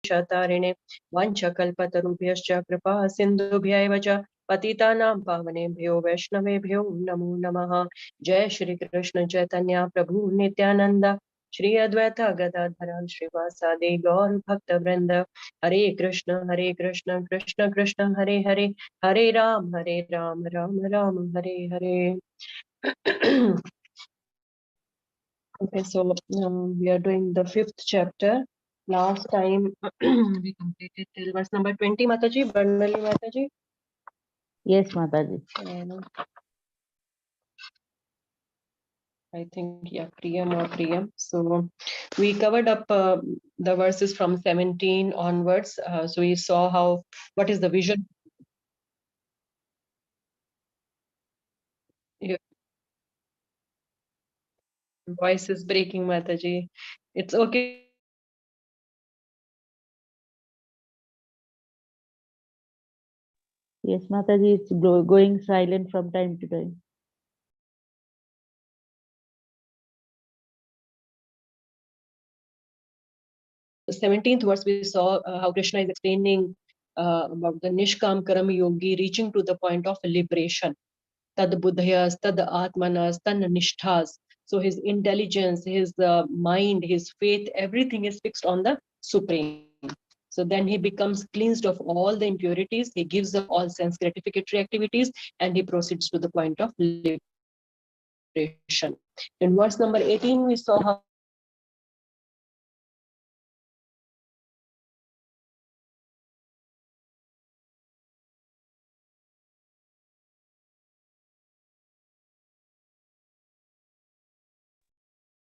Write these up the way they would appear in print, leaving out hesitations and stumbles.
Tarine Vanchakalpatarubhyascha Kripa Sindhubhyaiva cha Patitanam Pavanebhyo Vaishnavebhyo Namo Namaha. Jai Shri Krishna Chaitanya Prabhu Nityananda Shri Advaita Gadadhara Srivasadi Gaur Bhakta Vrinda. Hare Krishna Krishna Krishna Hare Hare, Hare Ram Ram Ram Hare Hare. Okay, so we are doing the 5th chapter. Last time we completed till verse number 20, Mataji, Barnali Mataji. Yes, Mataji. I think, yeah, Priyam or Priyam. So we covered up the verses from 17 onwards. So we saw what is the vision. Your voice is breaking, Mataji. It's okay. Yes, Mataji, it's going silent from time to time. The 17th verse we saw how Krishna is explaining about the Nishkam Karam Yogi reaching to the point of liberation. Tad buddhayas, tad atmanas, tan nishthas. So his intelligence, his mind, his faith, everything is fixed on the Supreme. So then he becomes cleansed of all the impurities. He gives up all sense gratificatory activities and he proceeds to the point of liberation. In verse number 18, we saw how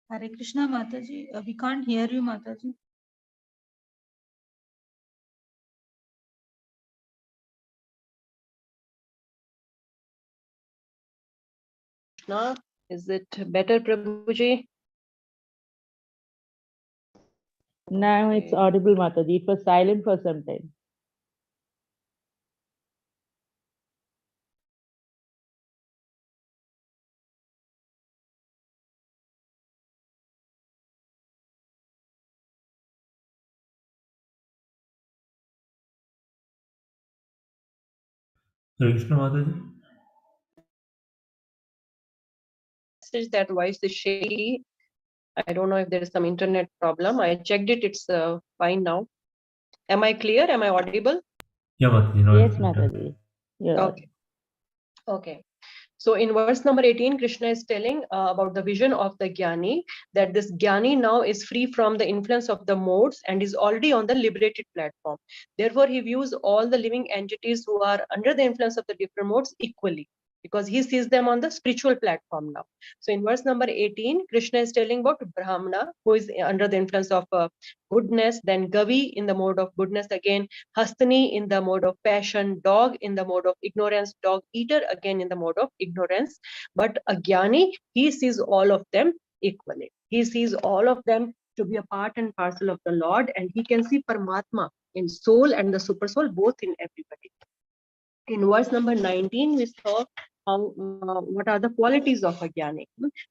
Hare Krishna, Mataji. We can't hear you, Mataji. Is it better, Prabhuji? Now it's audible, Mataji. It was silent for some time. Krishna Mataji. That voice is shaky. I don't know if there is some internet problem. I checked it. It's fine now. Am I clear? Am I audible? Yeah, Mataji. Yes, Mataji. Yeah. Okay. Okay. So in verse number 18, Krishna is telling about the vision of the Jnani, that this Jnani now is free from the influence of the modes and is already on the liberated platform. Therefore, he views all the living entities who are under the influence of the different modes equally, because he sees them on the spiritual platform now. So in verse number 18, Krishna is telling about Brahmana, who is under the influence of goodness, then Gavi in the mode of goodness again, Hastani in the mode of passion, dog in the mode of ignorance, dog eater again in the mode of ignorance. But a Jnani, he sees all of them equally. He sees all of them to be a part and parcel of the Lord, and he can see Paramatma in soul and the super soul, both in everybody. In verse number 19, we saw what are the qualities of a Jnani.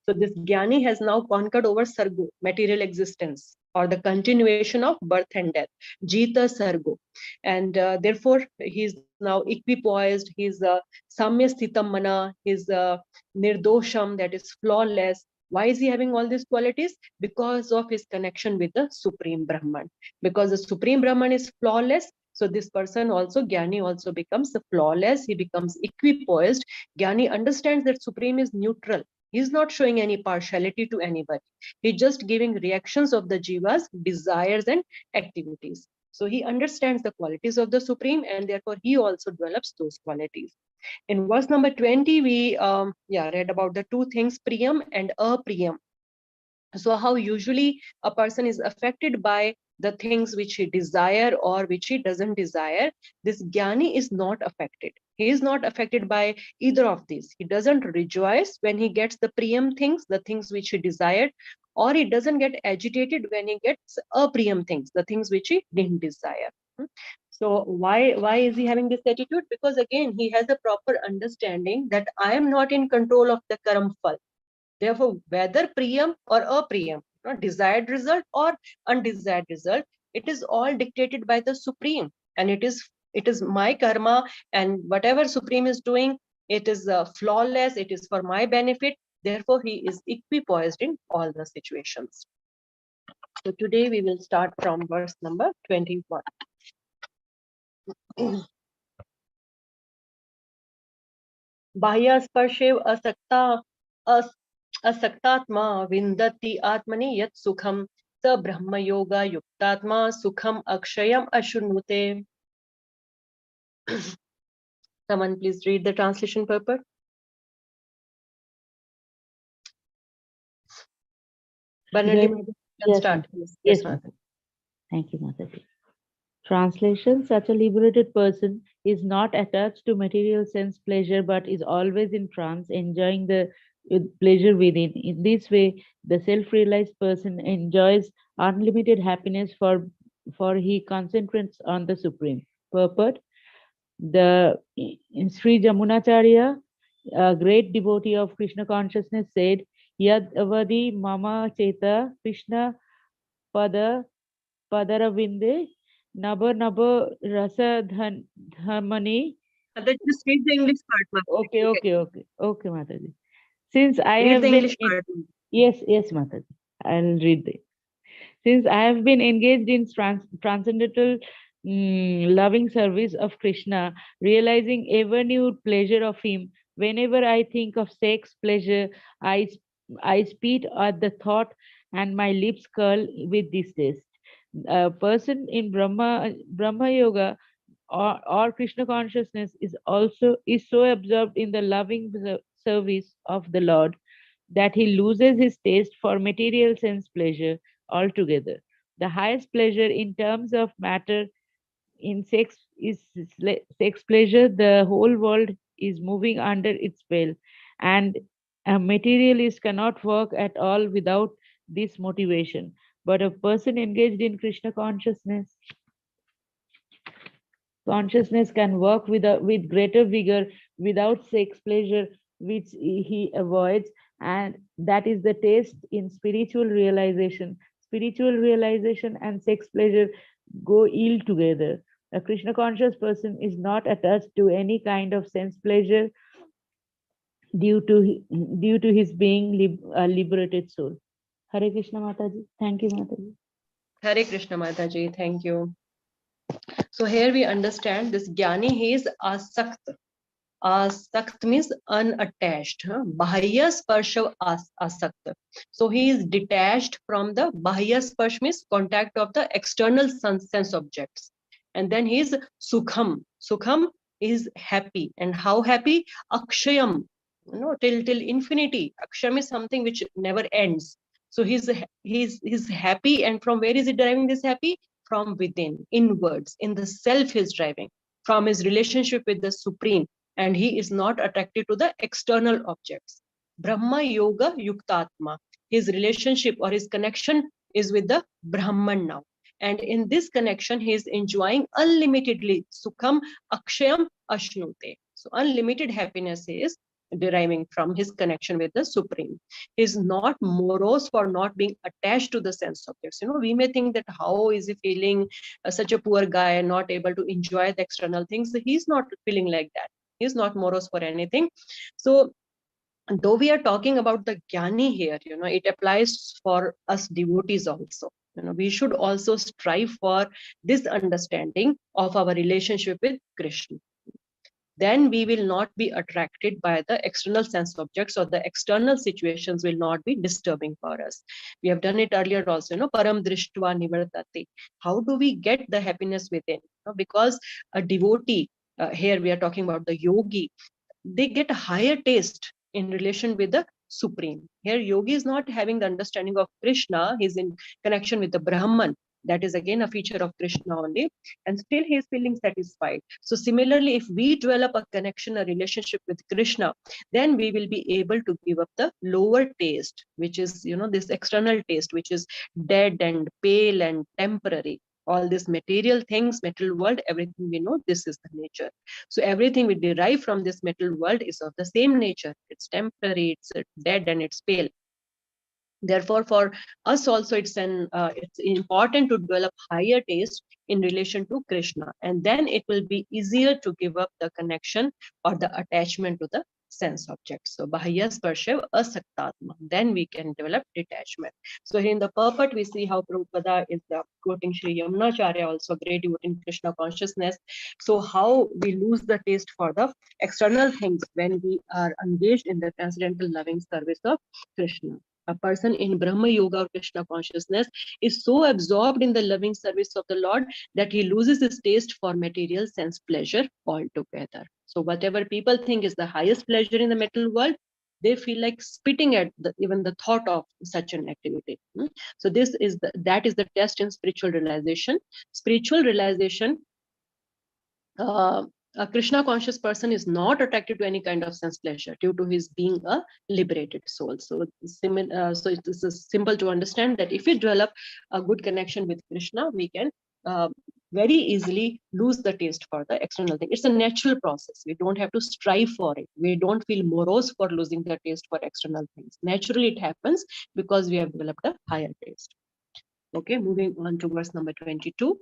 So this Jnani has now conquered over Sargo, material existence, or the continuation of birth and death, Jita Sargo. And therefore, he's now equipoised, he's Samya Sthitam Mana, he's Nirdosham, that is flawless. Why is he having all these qualities? Because of his connection with the Supreme Brahman. Because the Supreme Brahman is flawless, so this person also, Jnani also becomes flawless, he becomes equipoised. Jnani understands that Supreme is neutral. He is not showing any partiality to anybody. He's just giving reactions of the jivas, desires and activities. So he understands the qualities of the Supreme and therefore he also develops those qualities. In verse number 20, we read about the two things, Priyam and Apriyam. So how usually a person is affected by the things which he desire or which he doesn't desire. This Jnani is not affected. He is not affected by either of these. He doesn't rejoice when he gets the Priyam things, the things which he desired, or he doesn't get agitated when he gets Apriyam things, the things which he didn't desire. So why is he having this attitude? Because again, he has a proper understanding that I am not in control of the karam phal. Therefore, whether priyam or apriyam, desired result or undesired result, It is all dictated by the Supreme, and it is my karma, and whatever Supreme is doing, it is flawless. It is for my benefit. Therefore, he is equipoised in all the situations. So today we will start from verse number 21. Bahyaspashev asaktatma vindati atmani yat sukham sa brahma yoga yuktatma sukham akshayam ashunute. Someone please read the translation purport. Banerjee, you can start. Yes, Mataji. Thank you, Mataji. Translation: such a liberated person is not attached to material sense pleasure, but is always in trance, enjoying the pleasure within. In this way, the self-realized person enjoys unlimited happiness, for he concentrates on the Supreme. Purport: the Sri Jamunacharya, a great devotee of Krishna consciousness, said, Yad avadi mama cheta Krishna pada padaravinde naba rasa dhamani. Just read the English part. Okay, Mataji. Since I Read have the been English part. Yes, Mataji. I'll read it. Since I have been engaged in transcendental loving service of Krishna, realizing ever new pleasure of him, whenever I think of sex pleasure, I spit at the thought and my lips curl with distaste. A person in Brahma Yoga or Krishna consciousness is so absorbed in the loving service of the Lord that he loses his taste for material sense pleasure altogether. The highest pleasure in terms of matter in sex is sex pleasure. The whole world is moving under its spell, and a materialist cannot work at all without this motivation. But a person engaged in Krishna consciousness can work with greater vigor without sex pleasure, which he avoids, and that is the taste in spiritual realization. Spiritual realization and sex pleasure go ill together. A Krishna conscious person is not attached to any kind of sense pleasure due to his being a liberated soul. Hare Krishna Mataji. Thank you, Mataji. Hare Krishna Mataji. Thank you. So here we understand this Jnani, he is asakt. Asakt means unattached. Bahya sparsha asakt. So he is detached from the bahya sparsha means contact of the external sense objects. And then he is sukham. Sukham is happy. And how happy? Akshayam. Till infinity. Akshayam is something which never ends. So he's happy. And from where is he deriving this happy? From within, inwards, in the self he's driving, from his relationship with the Supreme, and he is not attracted to the external objects. Brahma Yoga Yuktatma, his relationship or his connection is with the Brahman now. And in this connection, he is enjoying unlimitedly Sukham Akshayam Ashnute. So unlimited happiness is deriving from his connection with the Supreme. He is not morose for not being attached to the sense objects. We may think that how is he feeling such a poor guy, not able to enjoy the external things. He's not feeling like that. He's not morose for anything. So though we are talking about the Jnani here, it applies for us devotees also. We should also strive for this understanding of our relationship with Krishna. Then we will not be attracted by the external sense objects, or the external situations will not be disturbing for us. We have done it earlier also, param drishtva nivartate. How do we get the happiness within? Because a devotee, here we are talking about the yogi, they get a higher taste in relation with the Supreme. Here yogi is not having the understanding of Krishna, he's in connection with the Brahman. That is again a feature of Krishna only, and still he is feeling satisfied. So similarly, if we develop a connection, a relationship with Krishna, then we will be able to give up the lower taste, which is this external taste, which is dead and pale and temporary. All these material things, material world, everything we know, this is the nature. So everything we derive from this material world is of the same nature. It's temporary, it's dead, and it's pale. Therefore, for us also, it's important to develop higher taste in relation to Krishna, and then it will be easier to give up the connection or the attachment to the sense object. So, bahya sparshev asaktatma. Then we can develop detachment. So, here in the purport, we see how Prabhupada is quoting Sri Yamunacharya, also great devotee in Krishna consciousness. So, how we lose the taste for the external things when we are engaged in the transcendental loving service of Krishna. A person in Brahma Yoga or Krishna consciousness is so absorbed in the loving service of the Lord that he loses his taste for material sense pleasure altogether. So whatever people think is the highest pleasure in the material world, they feel like spitting at even the thought of such an activity. So that is the test in spiritual realization. Spiritual realization, a Krishna conscious person is not attracted to any kind of sense pleasure due to his being a liberated soul. So, so it is simple to understand that if we develop a good connection with Krishna, we can very easily lose the taste for the external thing. It's a natural process. We don't have to strive for it. We don't feel morose for losing the taste for external things. Naturally, it happens because we have developed a higher taste. Okay, moving on to verse number 22.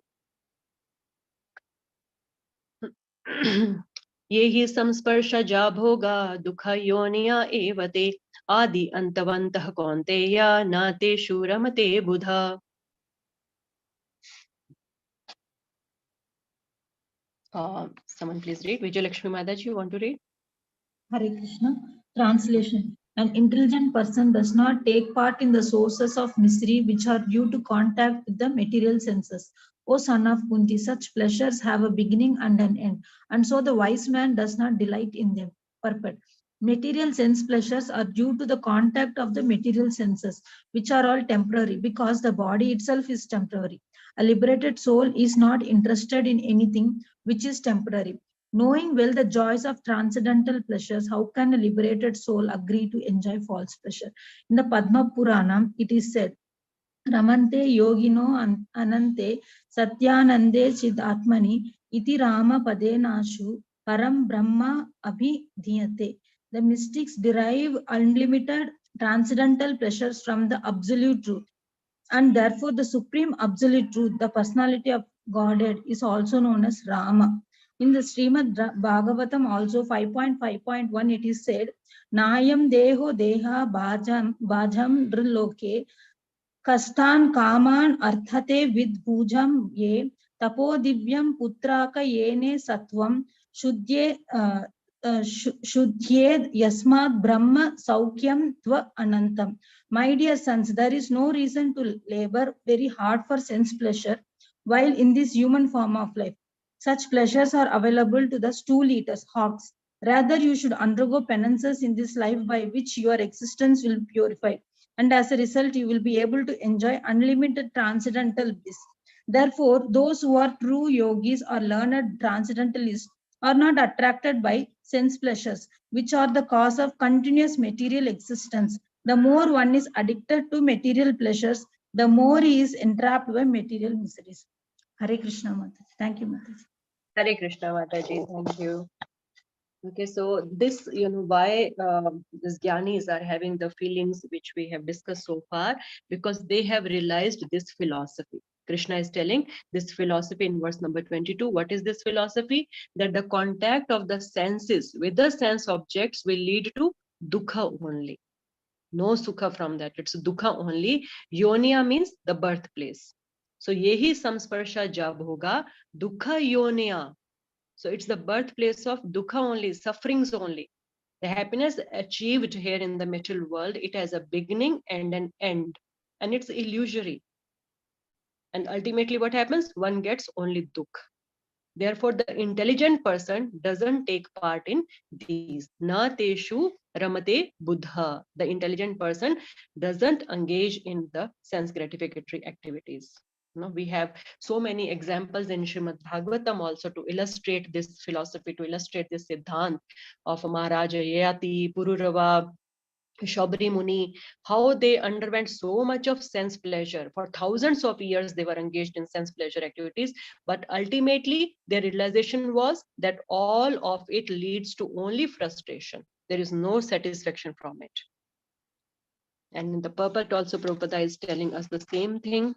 ये हि संस्पर्शजा भोगा दुःख योनिया एव ते आदि अन्तवन्तः कौन्तेय न तेषु रमते बुधा. Someone please read. Vijayalakshmi Mataji, you want to read? Hare Krishna. Translation. An intelligent person does not take part in the sources of misery which are due to contact with the material senses. O son of Kunti, such pleasures have a beginning and an end, and so the wise man does not delight in them. Purport. Material sense pleasures are due to the contact of the material senses, which are all temporary because the body itself is temporary. A liberated soul is not interested in anything which is temporary. Knowing well the joys of transcendental pleasures, how can a liberated soul agree to enjoy false pleasure? In the Padma Purana, it is said, Ramante yogino anante satyanande chid atmani iti rama padenashu param brahma abhidhyate. The mystics derive unlimited transcendental pleasures from the absolute truth. And therefore, the supreme absolute truth, the personality of Godhead, is also known as Rama. In the Srimad Bhagavatam, also 5.5.1, it is said, Nayam deho deha bhajam drilloke kastan kaman arthate vid bhujam ye tapo divyam putraka yene satvam shuddye shuddhyed yasmad brahma saukyam tva anantam. My dear sons, there is no reason to labor very hard for sense pleasure while in this human form of life. Such pleasures are available to the stool eaters, hogs. Rather, you should undergo penances in this life by which your existence will be purified. And as a result, you will be able to enjoy unlimited transcendental bliss. Therefore, those who are true yogis or learned transcendentalists are not attracted by sense pleasures, which are the cause of continuous material existence. The more one is addicted to material pleasures, the more he is entrapped by material miseries. Hare Krishna Mataji. Thank you, Mataji. Hare Krishna Mataji, thank you. Okay, so this, why these jnanis are having the feelings which we have discussed so far, because they have realized this philosophy. Krishna is telling this philosophy in verse number 22. What is this philosophy? That the contact of the senses with the sense objects will lead to dukkha only. No sukha from that. It's dukkha only. Yoniya means the birthplace. So yehi samsparsha jab hoga dukkha yoniya. So it's the birthplace of dukkha only, sufferings only. The happiness achieved here in the material world, it has a beginning and an end, and it's illusory. And ultimately what happens? One gets only dukkha. Therefore, the intelligent person doesn't take part in these. Na teshu ramate buddha. The intelligent person doesn't engage in the sense gratificatory activities. We have so many examples in Srimad Bhagavatam also to illustrate this philosophy, to illustrate this siddhant of Maharaja Yayati, Pururava, Shabri Muni, how they underwent so much of sense pleasure. For thousands of years, they were engaged in sense pleasure activities, but ultimately their realization was that all of it leads to only frustration. There is no satisfaction from it. And in the purport also, Prabhupada is telling us the same thing.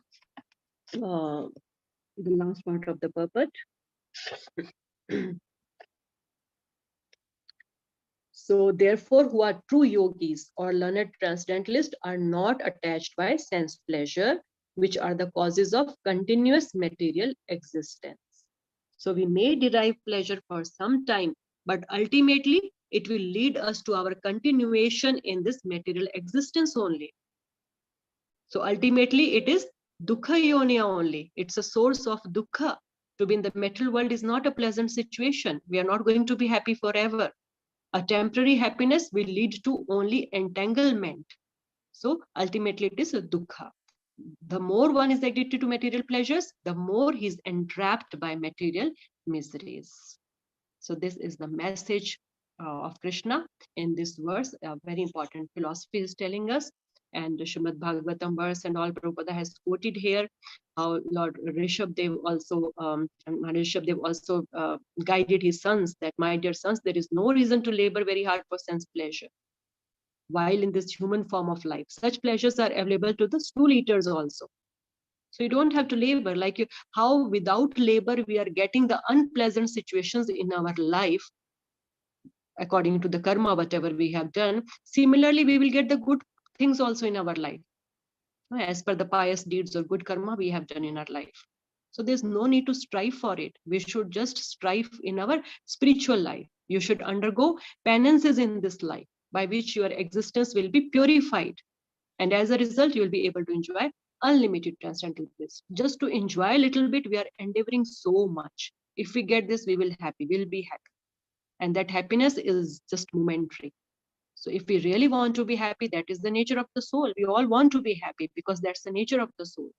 The last part of the purport. So therefore, who are true yogis or learned transcendentalists are not attached by sense pleasure, which are the causes of continuous material existence. So we may derive pleasure for some time, but ultimately it will lead us to our continuation in this material existence only. So ultimately it is dukkha yonya only. It's a source of dukkha. To be in the material world is not a pleasant situation. We are not going to be happy forever. A temporary happiness will lead to only entanglement. So ultimately it is a dukkha. The more one is addicted to material pleasures, the more he is entrapped by material miseries. So this is the message of Krishna in this verse. A very important philosophy is telling us, and the Srimad Bhagavatam verse and all Prabhupada has quoted here, how Lord Rishabdev also, guided his sons that, my dear sons, there is no reason to labor very hard for sense pleasure while in this human form of life. Such pleasures are available to the stool eaters also. So you don't have to labor, like how without labor we are getting the unpleasant situations in our life according to the karma, whatever we have done. Similarly, we will get the good things also in our life, as per the pious deeds or good karma we have done in our life. So there's no need to strive for it. We should just strive in our spiritual life. You should undergo penances in this life by which your existence will be purified. And as a result, you will be able to enjoy unlimited transcendental bliss. Just to enjoy a little bit, we are endeavoring so much. If we get this, we will be happy. And that happiness is just momentary. So if we really want to be happy, that is the nature of the soul. We all want to be happy because that's the nature of the soul.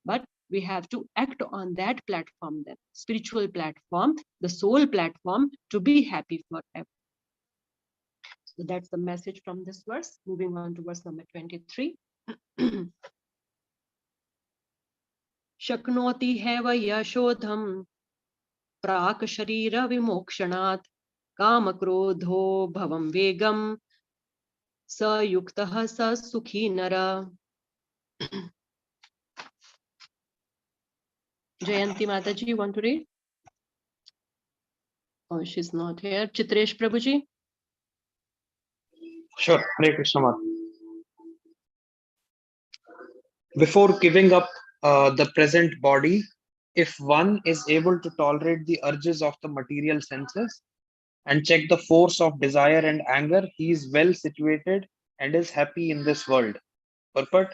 But we have to act on that platform, then spiritual platform, the soul platform, to be happy forever. So that's the message from this verse. Moving on to verse number 23. Shaknoti heva yashodham prak sharira vimokshanath kama krodho bhavam vegam sa yuktah sa sukhi nara. Jayanti Mataji, you want to read? Oh, she's not here. Chitresh Prabhuji. Sure. Hare Krishna Mata. Before giving up the present body, if one is able to tolerate the urges of the material senses and check the force of desire and anger, he is well situated and is happy in this world. Purport: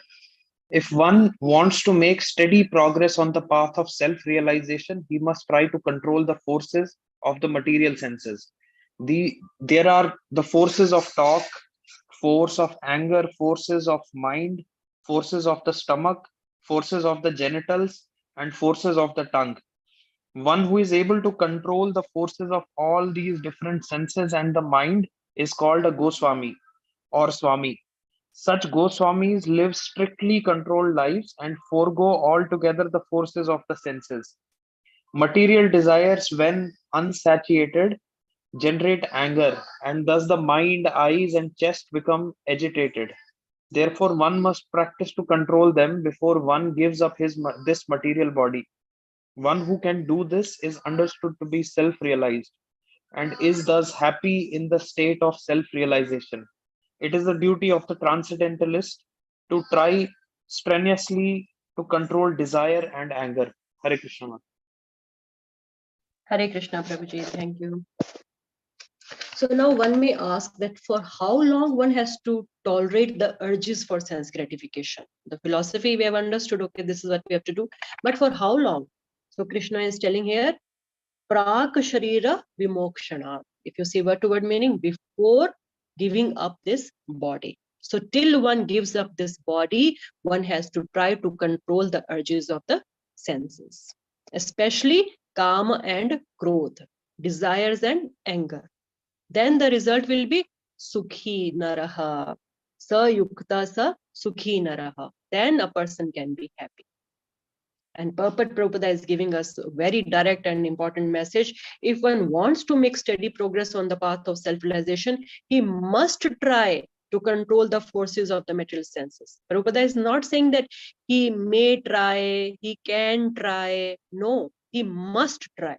if one wants to make steady progress on the path of self-realization, he must try to control the forces of the material senses. There are the forces of talk, force of anger, forces of mind, forces of the stomach, forces of the genitals, and forces of the tongue. One who is able to control the forces of all these different senses and the mind is called a Goswami or Swami. Such Goswamis live strictly controlled lives and forego altogether the forces of the senses. Material desires, when unsatiated, generate anger, and thus the mind, eyes, and chest become agitated. Therefore, one must practice to control them before one gives up this material body. One who can do this is understood to be self-realized and is thus happy in the state of self-realization. It is the duty of the transcendentalist to try strenuously to control desire and anger. Hare Krishna. Hare Krishna Prabhuji, thank you. So now one may ask that for how long one has to tolerate the urges for sense gratification. The philosophy we have understood, okay, this is what we have to do, but for how long? So Krishna is telling here, prak sharira vimokshana. If you see word to word meaning, before giving up this body. So till one gives up this body, one has to try to control the urges of the senses, especially kama and krodha, desires and anger. Then the result will be sukhi naraha, sa yukta sa sukhi naraha. Then a person can be happy. And Purport Prabhupada is giving us a very direct and important message. If one wants to make steady progress on the path of self-realization, he must try to control the forces of the material senses. Prabhupada is not saying that he may try, he can try. No, he must try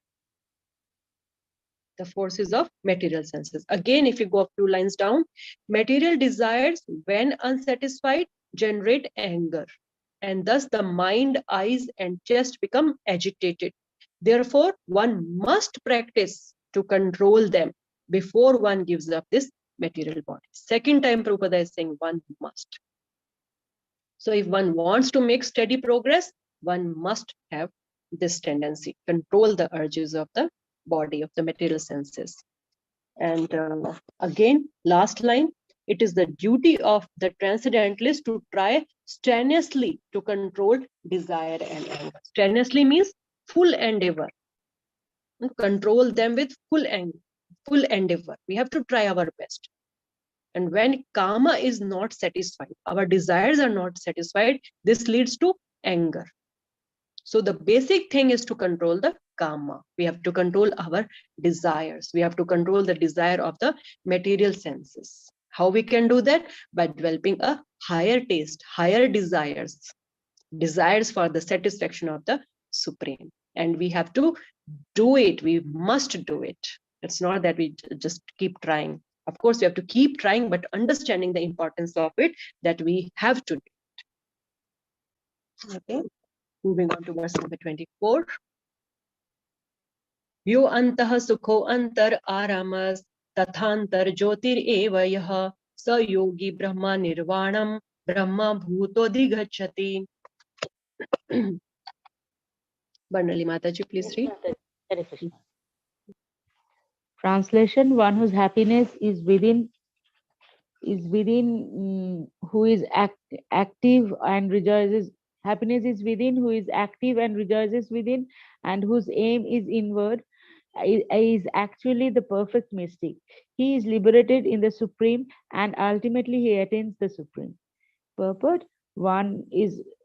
the forces of material senses. Again, if you go up 2 lines down, material desires, when unsatisfied, generate anger. And thus the mind, eyes, and chest become agitated. Therefore, one must practice to control them before one gives up this material body. Second time Prabhupada is saying one must. So if one wants to make steady progress, one must have this tendency, control the urges of the body, of the material senses. And again, last line, it is the duty of the transcendentalist to try strenuously to control desire and anger. Strenuously means full endeavor. Control them with full endeavor. We have to try our best. And when karma is not satisfied, our desires are not satisfied, this leads to anger. So the basic thing is to control the karma. We have to control our desires. We have to control the desire of the material senses. How we can do that? By developing a higher taste, higher desires for the satisfaction of the Supreme. And we have to do it. We must do it. It's not that we just keep trying. Of course, we have to keep trying, but understanding the importance of it, that we have to do it. Okay. Moving on to verse number 24. Yo antah sukho antar aramas tathantar jyotir eva yah sa yogi brahma nirvanam brahma bhuto digachati. Barnali Mataji, please read. Hare Krishna. Translation: one whose happiness is within, who is active and rejoices. Happiness is within, who is active and rejoices within, and whose aim is inward, is actually the perfect mystic. He is liberated in the Supreme, and ultimately he attains the Supreme. Purport: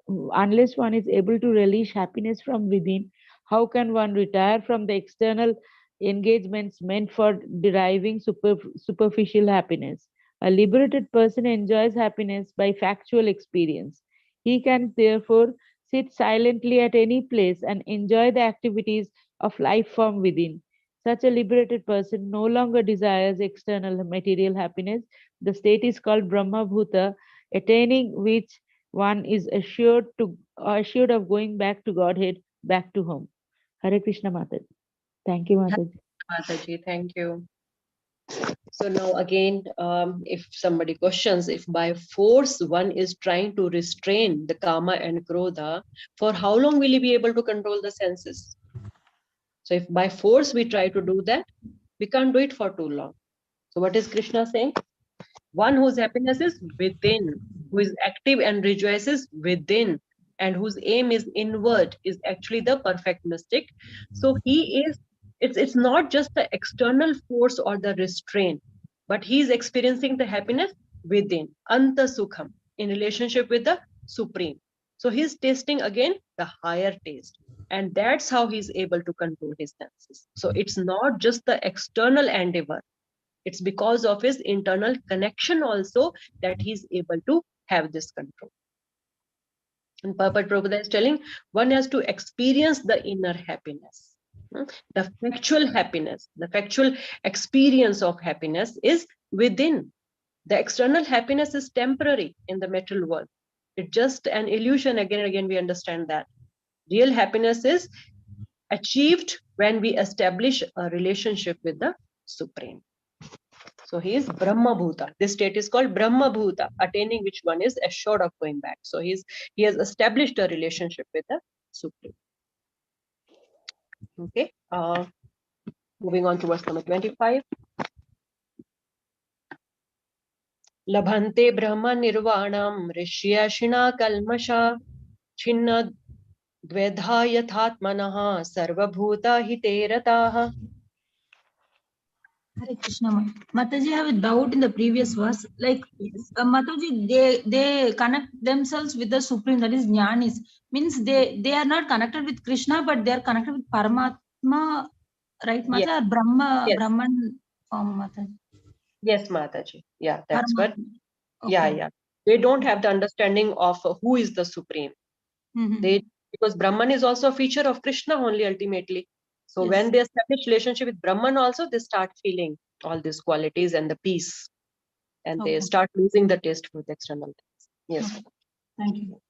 unless one is able to relish happiness from within, how can one retire from the external engagements meant for deriving superficial happiness? A liberated person enjoys happiness by factual experience. He can therefore sit silently at any place and enjoy the activities of life from within. Such a liberated person no longer desires external material happiness. The state is called Brahma Bhuta, attaining which one is assured of going back to Godhead, back to home. Hare Krishna Mataji. Thank you, Mataji. Mataji, thank you. So now again, if somebody questions, if by force one is trying to restrain the karma and krodha, for how long will he be able to control the senses? So if by force we try to do that, we can't do it for too long. So what is Krishna saying? One whose happiness is within, who is active and rejoices within, and whose aim is inward, is actually the perfect mystic. So he is, it's not just the external force or the restraint, but he is experiencing the happiness within, anta sukham, in relationship with the Supreme. So he's tasting again the higher taste, and that's how he's able to control his senses. So it's not just the external endeavor, it's because of his internal connection also that he's able to have this control. And Prabhupada is telling one has to experience the inner happiness. The factual happiness, the factual experience of happiness is within. The external happiness is temporary in the material world. It's just an illusion. Again and again, we understand that. Real happiness is achieved when we establish a relationship with the Supreme. So he is Brahma Bhuta. This state is called Brahma Bhuta, attaining which one is assured of going back. So he has established a relationship with the Supreme. Okay. Moving on to verse number 25. Labhante Brahma Nirvanam Rishyashina Kalmasha Chinna Dvedha Yathatmanaha Sarvabhuta Hiterataha. Hare Krishna. Mataji, I have a doubt in the previous verse. Like, Mataji, they connect themselves with the Supreme, that is Jnanis. Means they are not connected with Krishna, but they are connected with Paramatma, right, Mataji? Yes. Or Brahma, Yes. Brahman form, Mataji. Yes, Mataji. Yeah, that's what Yeah, Okay. yeah. They don't have the understanding of who is the Supreme. They, because Brahman is also a feature of Krishna only ultimately. So Yes. when they establish relationship with Brahman also, they start feeling all these qualities and the peace. And they Okay. start losing the taste for the external things. Yes. Okay. Thank you.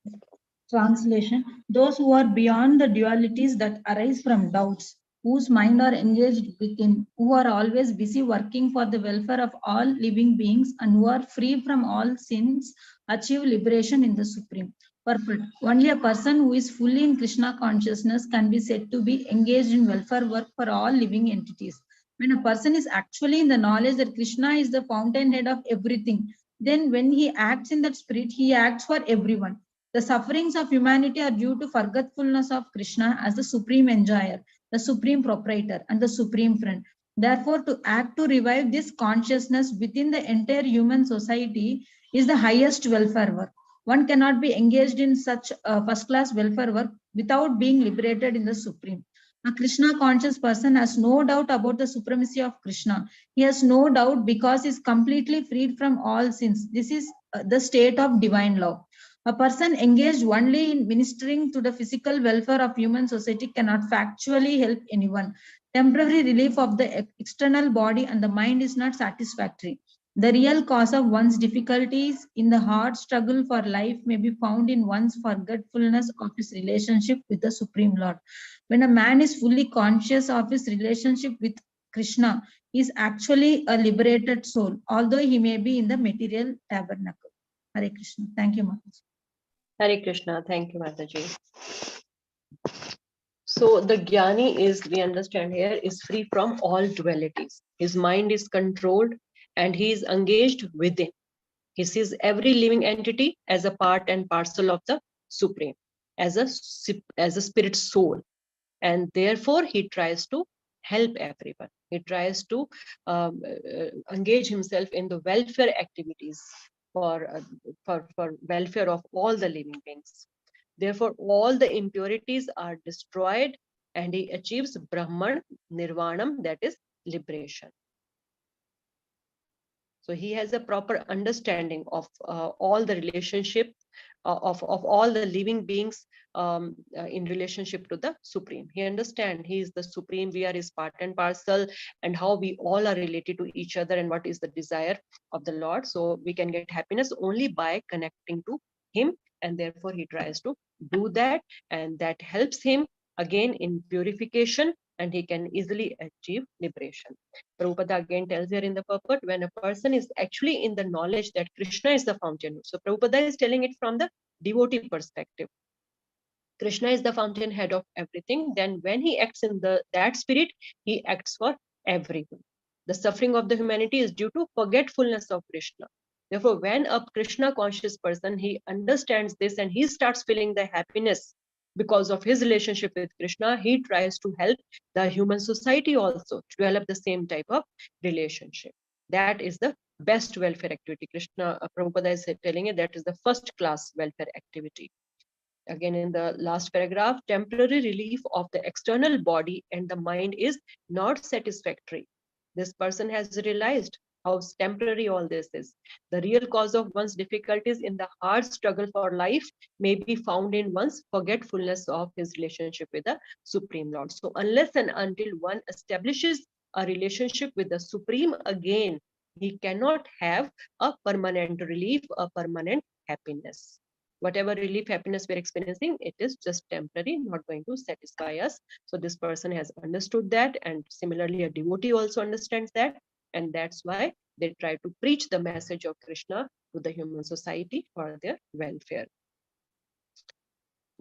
Translation. Those who are beyond the dualities that arise from doubts, whose mind are engaged within, who are always busy working for the welfare of all living beings, and who are free from all sins, achieve liberation in the Supreme. Purport. Only a person who is fully in Krishna consciousness can be said to be engaged in welfare work for all living entities. When a person is actually in the knowledge that Krishna is the fountainhead of everything, then when he acts in that spirit, he acts for everyone. The sufferings of humanity are due to forgetfulness of Krishna as the supreme enjoyer, the supreme proprietor, and the supreme friend. Therefore, to act to revive this consciousness within the entire human society is the highest welfare work. One cannot be engaged in such first-class welfare work without being liberated in the supreme. A Krishna conscious person has no doubt about the supremacy of Krishna. He has no doubt because he is completely freed from all sins. This is the state of divine love. A person engaged only in ministering to the physical welfare of human society cannot factually help anyone. Temporary relief of the external body and the mind is not satisfactory. The real cause of one's difficulties in the hard struggle for life may be found in one's forgetfulness of his relationship with the Supreme Lord. When a man is fully conscious of his relationship with Krishna, he is actually a liberated soul, although he may be in the material tabernacle. Hare Krishna. Thank you, Mataji. Hare Krishna. Thank you, Mataji. So the Jnani is, we understand here, is free from all dualities. His mind is controlled and he is engaged within. He sees every living entity as a part and parcel of the Supreme, as a spirit soul. And therefore, he tries to help everyone. He tries to engage himself in the welfare activities for welfare of all the living beings. Therefore, all the impurities are destroyed and he achieves Brahman, Nirvanam, that is liberation. So he has a proper understanding of all the relationship of all the living beings in relationship to the Supreme. He understands he is the Supreme, we are his part and parcel, and how we all are related to each other and what is the desire of the Lord. So we can get happiness only by connecting to him, and therefore he tries to do that, and that helps him again in purification, and he can easily achieve liberation. Prabhupada again tells here in the purport, when a person is actually in the knowledge that Krishna is the fountain. So Prabhupada is telling it from the devotee perspective. Krishna is the fountainhead of everything. Then when he acts in that spirit, he acts for everyone. The suffering of the humanity is due to forgetfulness of Krishna. Therefore, when a Krishna conscious person, he understands this and he starts feeling the happiness because of his relationship with Krishna, he tries to help the human society also to develop the same type of relationship. That is the best welfare activity. Krishna, Prabhupada is telling it, that is the first class welfare activity. Again, in the last paragraph, temporary relief of the external body and the mind is not satisfactory. This person has realized how temporary all this is. The real cause of one's difficulties in the hard struggle for life may be found in one's forgetfulness of his relationship with the Supreme Lord. So unless and until one establishes a relationship with the Supreme again, he cannot have a permanent relief, a permanent happiness. Whatever relief, happiness we're experiencing, it is just temporary, not going to satisfy us. So this person has understood that, and similarly a devotee also understands that, and that's why they try to preach the message of Krishna to the human society for their welfare.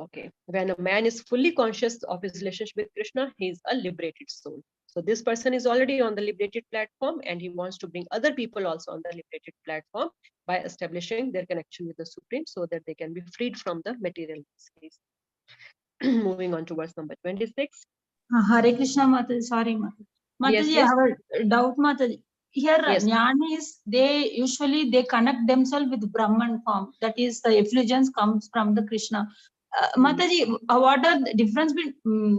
Okay, when a man is fully conscious of his relationship with Krishna, he is a liberated soul. So this person is already on the liberated platform, and he wants to bring other people also on the liberated platform by establishing their connection with the Supreme, so that they can be freed from the material miseries. Moving on to verse number 26. Hare Krishna, Mataji. Sorry, Mataji. Mataji, Yes. I have a doubt, Mataji. Here, Yes. Jnanis, they usually connect themselves with Brahman form. That is, the effulgence comes from the Krishna. Mataji, what are the difference between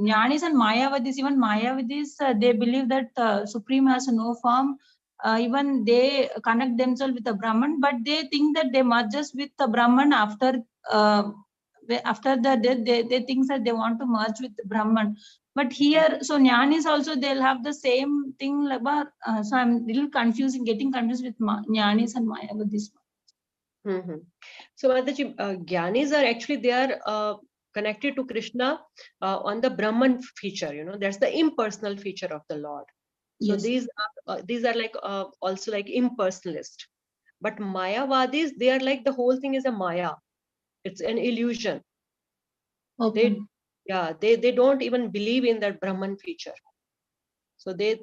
Jnanis and Mayavadis? Even Mayavadis, they believe that Supreme has no form. even they connect themselves with the Brahman, but they think that they merges with the Brahman after the death. They think that they want to merge with the Brahman. But here, so Jnanis also, they'll have the same thing. So I'm little confusing, getting confused with Jnanis and Mayavadis. So Mataji, Gyanis are actually, they are connected to Krishna on the Brahman feature, that's the impersonal feature of the Lord. So Yes. these are like also like impersonalist. But Mayavadis, they are like the whole thing is a Maya. It's an illusion. Okay. They don't even believe in that Brahman feature. So they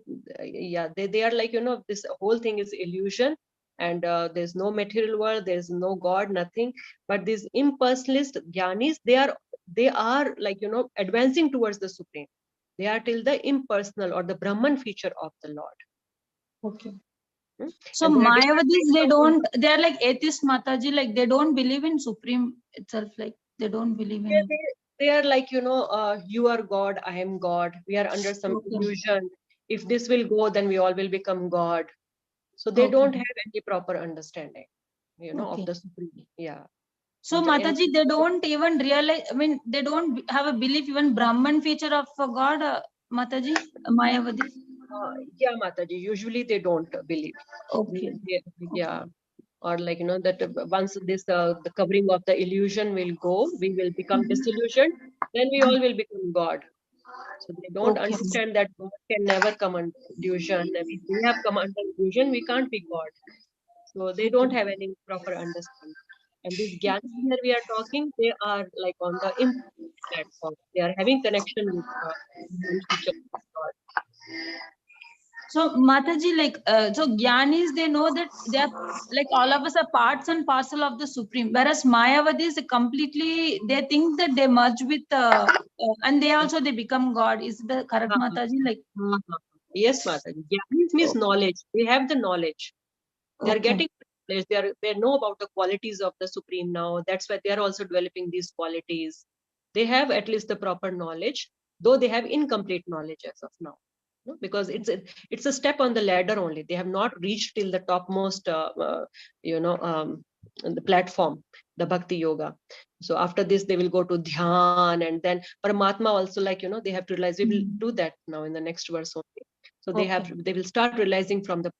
are like, this whole thing is illusion, and there's no material world, there's no God, nothing. But these impersonalist Gyanis, they are like, advancing towards the Supreme. They are till the impersonal or the Brahman feature of the Lord. Okay. Hmm? So And there are different Mayavadis, they're like atheist, Mataji, like they don't believe in Supreme itself, like they don't believe in. They are like, you are God, I am God. We are under some illusion. If this will go, then we all will become God. So they don't have any proper understanding, of the Supreme. Yeah. So Mataji, they don't even realize, I mean, they don't have a belief even Brahman feature of God, Mataji, Mayavadi. Yeah, Mataji, usually they don't believe. Okay. Yeah. Or like, that once this, the covering of the illusion will go, we will become disillusioned, then we all will become God. So they don't understand that God can never come under illusion. If we have come under illusion, we can't be God. So they don't have any proper understanding. And these Gyanis here we are talking, they are like on the platform. They are having connection with one feature of God. So Mataji, like, so Gyanis, they know that they are like all of us are parts and parcel of the Supreme. Whereas Mayavadis completely, they think that they merge with, and they become God. Is the correct, Mataji? Like, yes, Mataji. Gyanis means knowledge. They have the knowledge. They are getting knowledge. They know about the qualities of the Supreme now. That's why they are also developing these qualities. They have at least the proper knowledge, though they have incomplete knowledge as of now. Because it's a step on the ladder only. They have not reached till the topmost, the platform, the Bhakti Yoga. So after this, they will go to Dhyan, and then Paramatma also, like, they have to realize. We will do that now in the next verse only. So they will start realizing from the Paramatma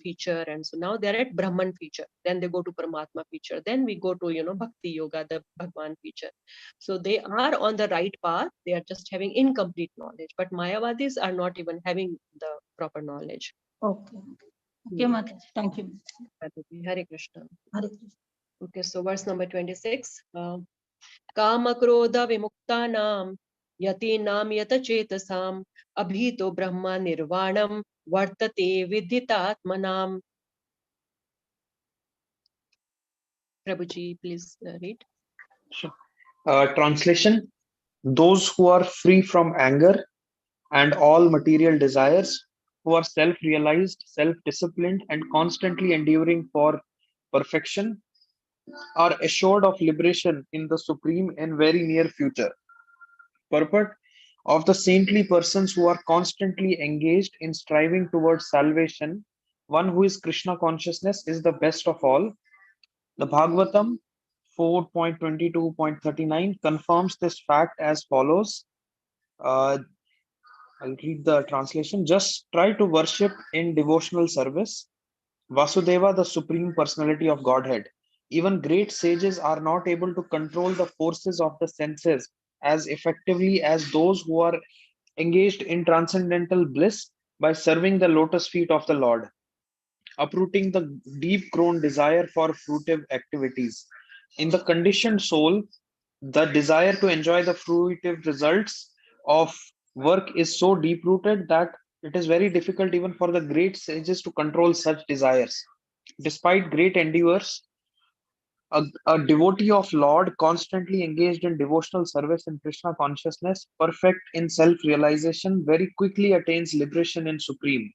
feature, and so now they're at Brahman feature. Then they go to Paramatma feature. Then we go to Bhakti Yoga, the Bhagwan feature. So they are on the right path. They are just having incomplete knowledge. But Mayavadis are not even having the proper knowledge. Okay, Mataji. Thank you. Hare Krishna. Hare Krishna. Okay, so verse number 26. Kama krodha vimuktanam yatinam yata chetasam abhito brahma nirvanam vartate vidhitatmanam. Prabhuji, please read. Sure. Translation: those who are free from anger and all material desires, who are self-realized, self-disciplined, and constantly enduring for perfection, are assured of liberation in the Supreme in very near future. Purport of the saintly persons who are constantly engaged in striving towards salvation, one who is Krishna consciousness is the best of all. The Bhagavatam 4.22.39 confirms this fact as follows. I'll read the translation. Just try to worship in devotional service Vasudeva, the Supreme Personality of Godhead. Even great sages are not able to control the forces of the senses as effectively as those who are engaged in transcendental bliss by serving the lotus feet of the Lord, uprooting the deep grown desire for fruitive activities. In the conditioned soul, the desire to enjoy the fruitive results of work is so deep rooted that it is very difficult even for the great sages to control such desires. Despite great endeavors, a devotee of Lord constantly engaged in devotional service in Krishna consciousness, perfect in self-realization, very quickly attains liberation in Supreme.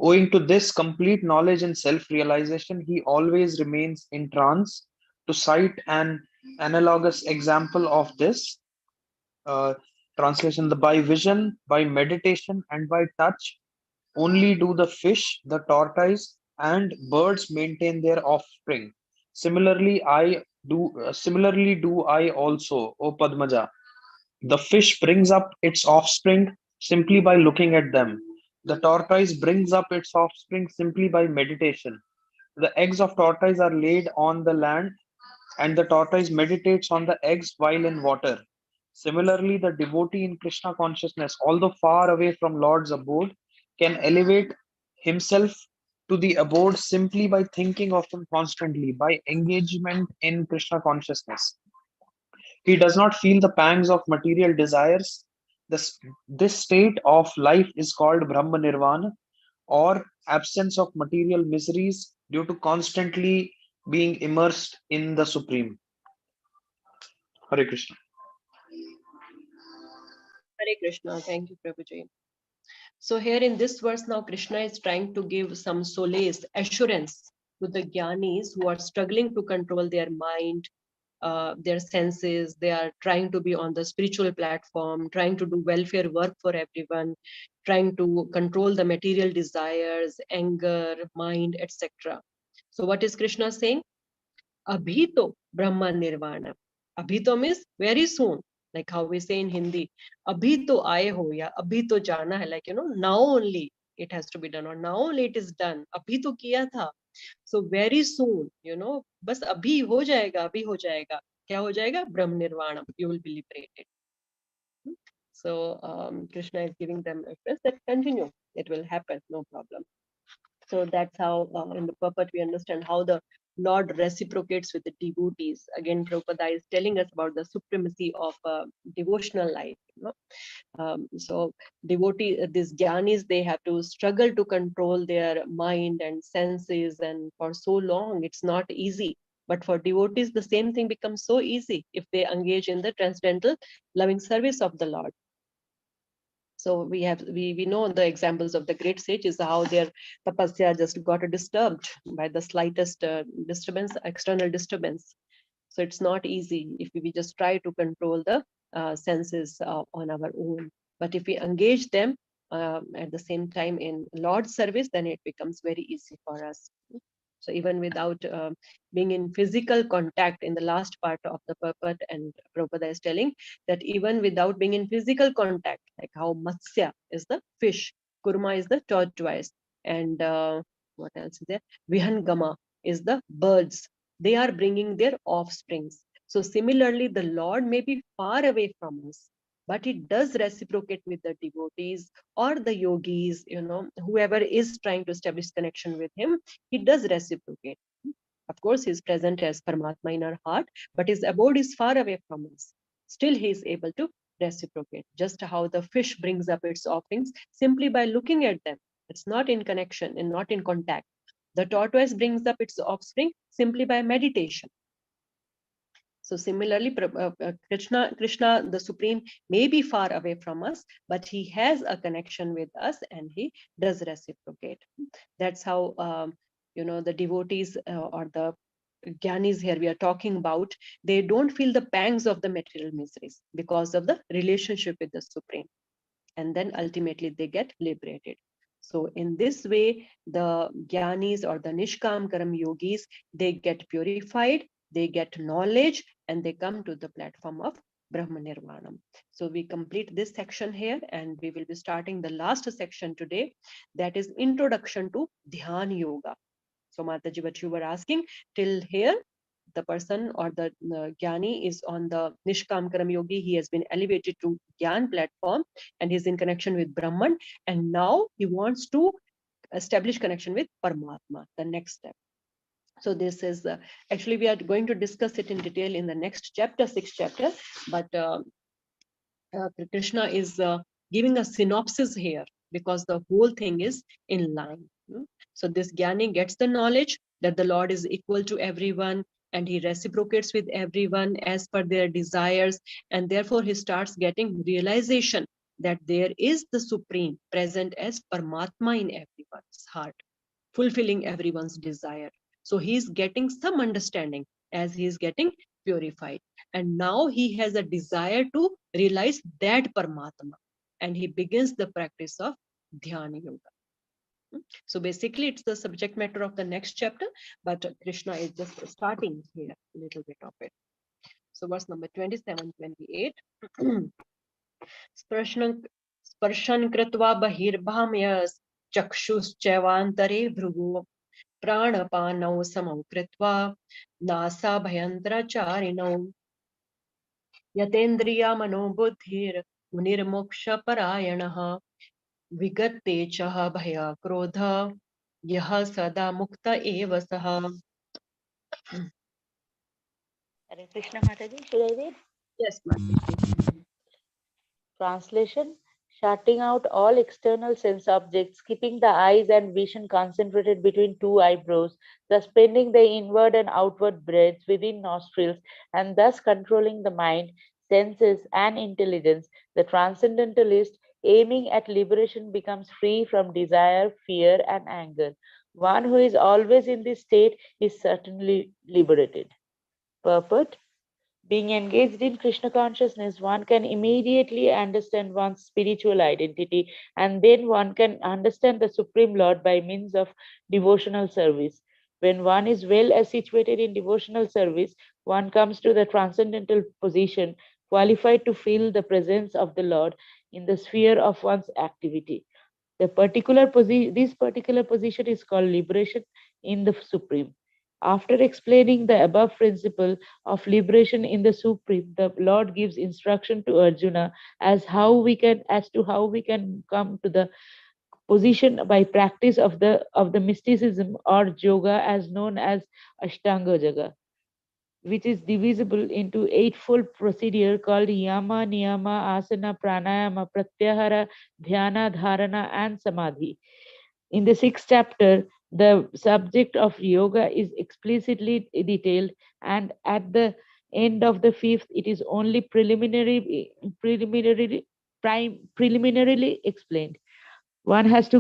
Owing to this complete knowledge and self-realization, he always remains in trance. To cite an analogous example of this, translation: by vision, by meditation, and by touch, Only do the fish, the tortoise, and birds maintain their offspring. Similarly do I also, O Padmaja. The fish brings up its offspring simply by looking at them. The tortoise brings up its offspring simply by meditation. The eggs of tortoise are laid on the land, and the tortoise meditates on the eggs while in water. Similarly, the devotee in Krishna consciousness, although far away from Lord's abode, can elevate himself to the abode simply by thinking of him constantly, by engagement in Krishna consciousness. He does not feel the pangs of material desires. This state of life is called Brahma Nirvana, or absence of material miseries due to constantly being immersed in the Supreme. Hare Krishna. Hare Krishna. Thank you, Prabhuji. So here in this verse now, Krishna is trying to give some solace, assurance to the jnanis who are struggling to control their mind, their senses. They are trying to be on the spiritual platform, trying to do welfare work for everyone, trying to control the material desires, anger, mind, etc. So what is Krishna saying? Abhito Brahma Nirvana. Abhito means very soon, like how we say in Hindi, Abhito aaye ho ya Abhito jana hai, like, now only it has to be done, or now only it is done. Abhito kiya tha. So very soon, bas abhi ho jayega, abhi ho jayega. Kya ho jayega? Brahma Nirvana. You will be liberated. So Krishna is giving them assurance that continue. It will happen, no problem. So that's how in the purport we understand how the Lord reciprocates with the devotees. Again, Prabhupada is telling us about the supremacy of devotional life. So these jnanis, they have to struggle to control their mind and senses, and for so long it's not easy. But for devotees, the same thing becomes so easy if they engage in the transcendental loving service of the Lord. So we know the examples of the great sages, how their tapasya just got disturbed by the slightest disturbance, external disturbance. So it's not easy if we just try to control the senses on our own. But if we engage them at the same time in Lord's service, then it becomes very easy for us. So even without being in physical contact, in the last part of the purport, and Prabhupada is telling that even without being in physical contact, like how Matsya is the fish, Kurma is the tortoise, and what else is there? Vihangama is the birds. They are bringing their offsprings. So similarly, the Lord may be far away from us, but it does reciprocate with the devotees or the yogis, whoever is trying to establish connection with him, he does reciprocate. Of course, he is present as Paramatma in our heart, but his abode is far away from us. Still, he is able to reciprocate, just how the fish brings up its offerings simply by looking at them. It's not in connection and not in contact. The tortoise brings up its offspring simply by meditation. So similarly, Krishna, the Supreme, may be far away from us, but he has a connection with us and he does reciprocate. That's how, the devotees or the Gyanis here we are talking about, they don't feel the pangs of the material miseries because of the relationship with the Supreme. And then ultimately they get liberated. So in this way, the Gyanis or the Nishkam Karam yogis, they get purified, they get knowledge, and they come to the platform of Brahma Nirvana. So we complete this section here, and we will be starting the last section today, that is introduction to Dhyan Yoga. So Mataji, what you were asking, till here, the person or the Jnani is on the Nishkam Karam Yogi. He has been elevated to Gyan platform and he's in connection with Brahman. And now he wants to establish connection with Paramatma, the next step. So this is actually we are going to discuss it in detail in the next chapter, 6th chapter. But Krishna is giving a synopsis here because the whole thing is in line. So this Jnani gets the knowledge that the Lord is equal to everyone and he reciprocates with everyone as per their desires, and therefore he starts getting realization that there is the Supreme present as Paramatma in everyone's heart, fulfilling everyone's desire. So he's getting some understanding as he is getting purified. And now he has a desire to realize that Paramatma. And he begins the practice of Dhyana Yoga. So basically, it's the subject matter of the next chapter, but Krishna is just starting here a little bit of it. So verse number 27, 28. Sparshan kritva bahirбhamya चक्षुश्चैवान्तरे Bhrigu प्राणपानौ समौ कृत्वा NASA भयन्त्रचारिणौ यतेन्द्रिया मनोबुद्धिर् मुनिर्मोक्षपरायणः विगते च भया क्रोध यः सदा मुक्त एव सः. Hare Krishna Mataji, should I read? Yes, Mataji. Translation: shutting out all external sense objects, keeping the eyes and vision concentrated between two eyebrows, suspending the inward and outward breaths within nostrils, and thus controlling the mind, senses, and intelligence, the transcendentalist, aiming at liberation, becomes free from desire, fear, and anger. One who is always in this state is certainly liberated. Purport: being engaged in Krishna consciousness, one can immediately understand one's spiritual identity, and then one can understand the Supreme Lord by means of devotional service. When one is well situated in devotional service, one comes to the transcendental position, qualified to feel the presence of the Lord in the sphere of one's activity. This particular position is called liberation in the Supreme. After explaining the above principle of liberation in the Supreme, the Lord gives instruction to Arjuna as to how we can come to the position by practice of the mysticism or yoga as known as Ashtanga Yoga, which is divisible into eightfold procedure called yama, niyama, asana, pranayama, pratyahara, dhyana, dharana, and samadhi. In the sixth chapter, the subject of yoga is explicitly detailed, and at the end of the fifth, it is only preliminarily explained. One has to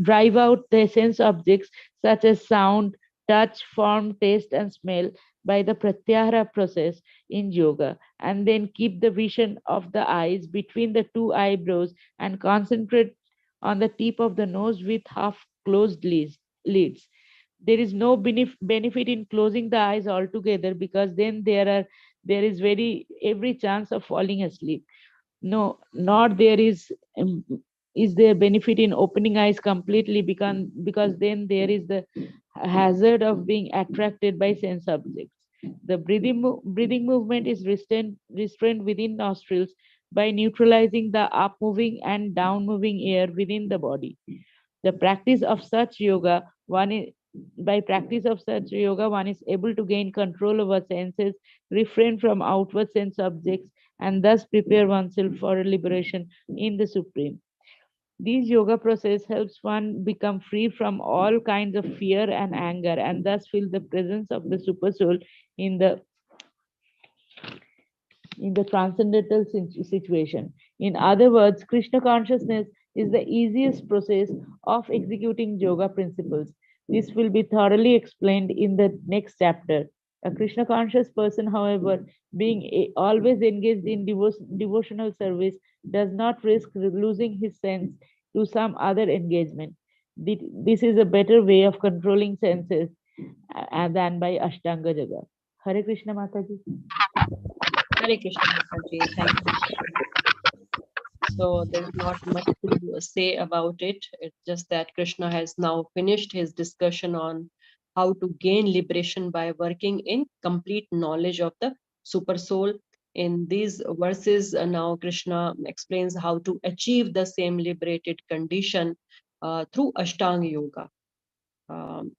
drive out the sense objects such as sound, touch, form, taste, and smell by the pratyahara process in yoga, and then keep the vision of the eyes between the two eyebrows and concentrate on the tip of the nose with half closed lids. There is no benefit in closing the eyes altogether, because then there is very every chance of falling asleep. No, not there is there benefit in opening eyes completely, because then there is the hazard of being attracted by sense objects. The breathing movement is restrained within nostrils by neutralizing the up moving and down moving air within the body. The practice of such yoga, one is by practice of such yoga, one is able to gain control over senses, refrain from outward sense objects, and thus prepare oneself for liberation in the Supreme. This yoga process helps one become free from all kinds of fear and anger, and thus feel the presence of the Supersoul in the transcendental situation. In other words, Krishna consciousness is the easiest process of executing yoga principles. This will be thoroughly explained in the next chapter. A Krishna conscious person, however, being always engaged in devotional service, does not risk losing his sense to some other engagement. This is a better way of controlling senses than by Ashtanga Yoga. Hare Krishna Mataji. Hare Krishna, Mataji. Thank you. So there's not much to say about it. It's just that Krishna has now finished his discussion on how to gain liberation by working in complete knowledge of the super soul. In these verses, now Krishna explains how to achieve the same liberated condition through Ashtanga Yoga.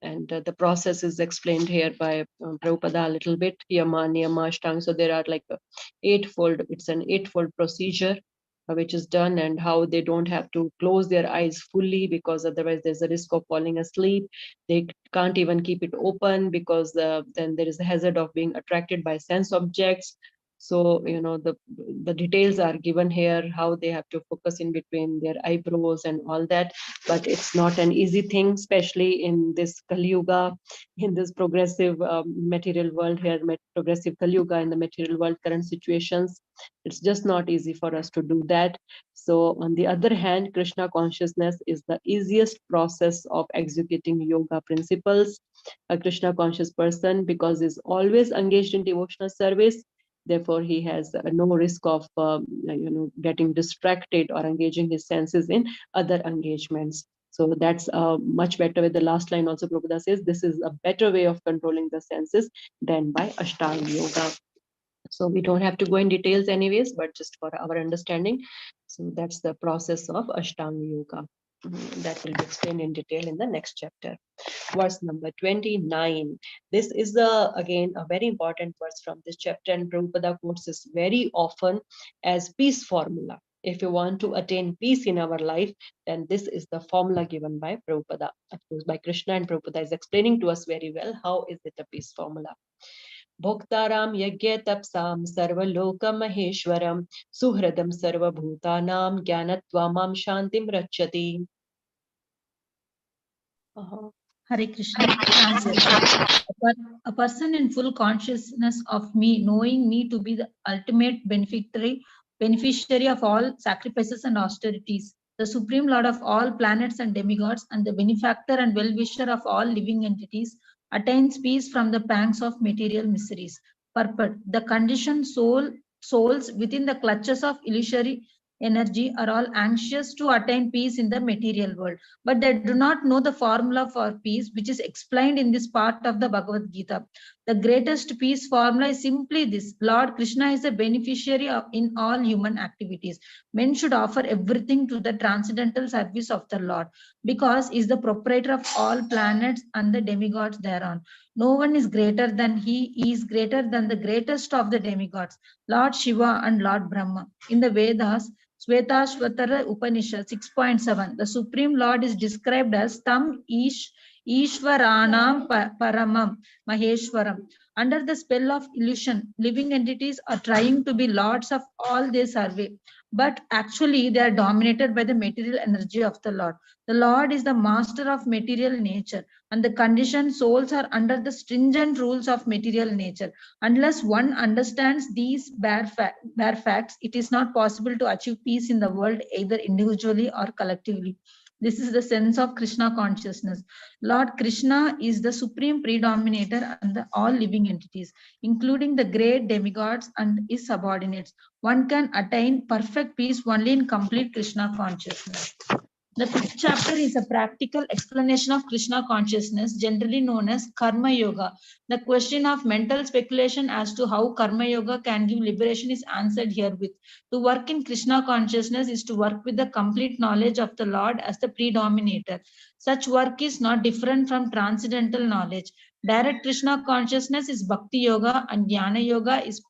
And the process is explained here by Prabhupada a little bit, Yama, Niyama, Ashtanga. So there are like it's an eightfold procedure which is done, and how they don't have to close their eyes fully, because otherwise there's a risk of falling asleep. They can't even keep it open, because then there is a hazard of being attracted by sense objects. So, the details are given here, how they have to focus in between their eyebrows and all that. But it's not an easy thing, especially in this Kali Yuga, in this progressive material world here, progressive Kali Yuga in the material world current situations. It's just not easy for us to do that. So on the other hand, Krishna consciousness is the easiest process of executing yoga principles. A Krishna conscious person, because is always engaged in devotional service, therefore he has no risk of getting distracted or engaging his senses in other engagements. So that's much better. With the last line also, Prabhupada says this is a better way of controlling the senses than by Ashtanga yoga. So we don't have to go in details anyways, but just for our understanding. So that's the process of Ashtanga yoga. That will be explained in detail in the next chapter. Verse number 29. This is again a very important verse from this chapter, and Prabhupada quotes this very often as peace formula. If you want to attain peace in our life, then this is the formula given by Prabhupada, of course by Krishna, and Prabhupada is explaining to us very well how is it a peace formula. Bhoktaram yagya tapsam sarvaloka maheshwaram suhradam sarvabhutanam jnanatvamam shantim rachyati. Hare Krishna. Translation. A person in full consciousness of me, knowing me to be the ultimate beneficiary of all sacrifices and austerities, the supreme lord of all planets and demigods, and the benefactor and well-wisher of all living entities, attains peace from the pangs of material miseries. Purport. The conditioned souls within the clutches of illusory energy are all anxious to attain peace in the material world, but they do not know the formula for peace, which is explained in this part of the Bhagavad Gita. The greatest peace formula is simply this: Lord Krishna is a beneficiary in all human activities. Men should offer everything to the transcendental service of the Lord, because he is the proprietor of all planets and the demigods thereon. No one is greater than he is greater than the greatest of the demigods, Lord Shiva and Lord Brahma. In the Vedas, Shvetashvatara Upanishad 6.7, the Supreme Lord is described as Tam Ishvaranam Paramam Maheshwaram. Under the spell of illusion, living entities are trying to be lords of all they survey, but actually they are dominated by the material energy of the Lord. The Lord is the master of material nature, and the conditioned souls are under the stringent rules of material nature. Unless one understands these bare facts, it is not possible to achieve peace in the world, either individually or collectively. This is the sense of Krishna consciousness. Lord Krishna is the supreme predominator and all living entities, including the great demigods and his subordinates. One can attain perfect peace only in complete Krishna consciousness. The 5th chapter is a practical explanation of Krishna consciousness, generally known as Karma Yoga. The question of mental speculation as to how Karma Yoga can give liberation is answered herewith. To work in Krishna consciousness is to work with the complete knowledge of the Lord as the predominator. Such work is not different from transcendental knowledge. Direct Krishna consciousness is Bhakti Yoga, and Jnana Yoga is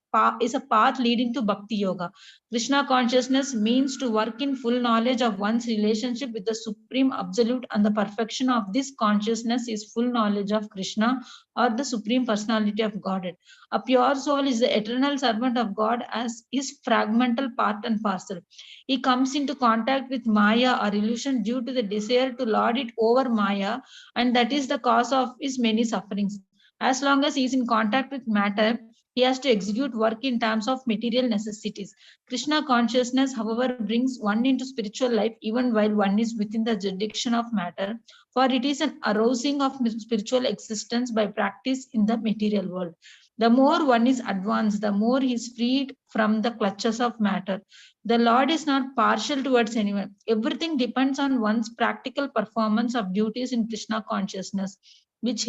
a path leading to Bhakti Yoga. Krishna consciousness means to work in full knowledge of one's relationship with the Supreme Absolute, and the perfection of this consciousness is full knowledge of Krishna, or the Supreme Personality of Godhead. A pure soul is the eternal servant of God as his fragmental part and parcel. He comes into contact with Maya or illusion due to the desire to lord it over Maya, and that is the cause of his many sufferings. As long as he is in contact with matter, he has to execute work in terms of material necessities. Krishna consciousness, however, brings one into spiritual life even while one is within the jurisdiction of matter, for it is an arousing of spiritual existence by practice in the material world. The more one is advanced, the more he is freed from the clutches of matter. The Lord is not partial towards anyone. Everything depends on one's practical performance of duties in Krishna consciousness, which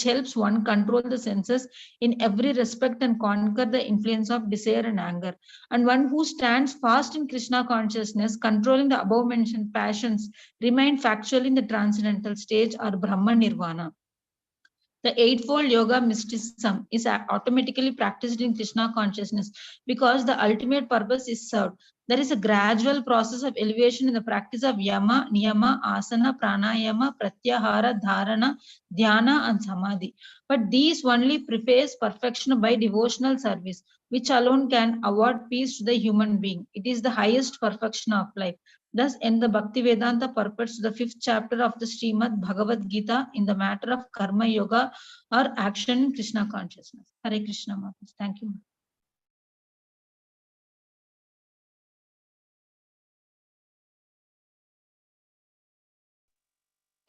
helps one control the senses in every respect and conquer the influence of desire and anger. And one who stands fast in Krishna consciousness, controlling the above mentioned passions, remain factual in the transcendental stage or Brahma Nirvana. The Eightfold Yoga mysticism is automatically practiced in Krishna consciousness because the ultimate purpose is served. There is a gradual process of elevation in the practice of Yama, Niyama, Asana, Pranayama, Pratyahara, Dharana, Dhyana, and Samadhi. But these only preface perfection by devotional service, which alone can award peace to the human being. It is the highest perfection of life. Thus, end the Bhaktivedanta purports to the 5th chapter of the Srimad Bhagavad Gita in the matter of Karma Yoga or action in Krishna consciousness. Hare Krishna, Matas. Thank you.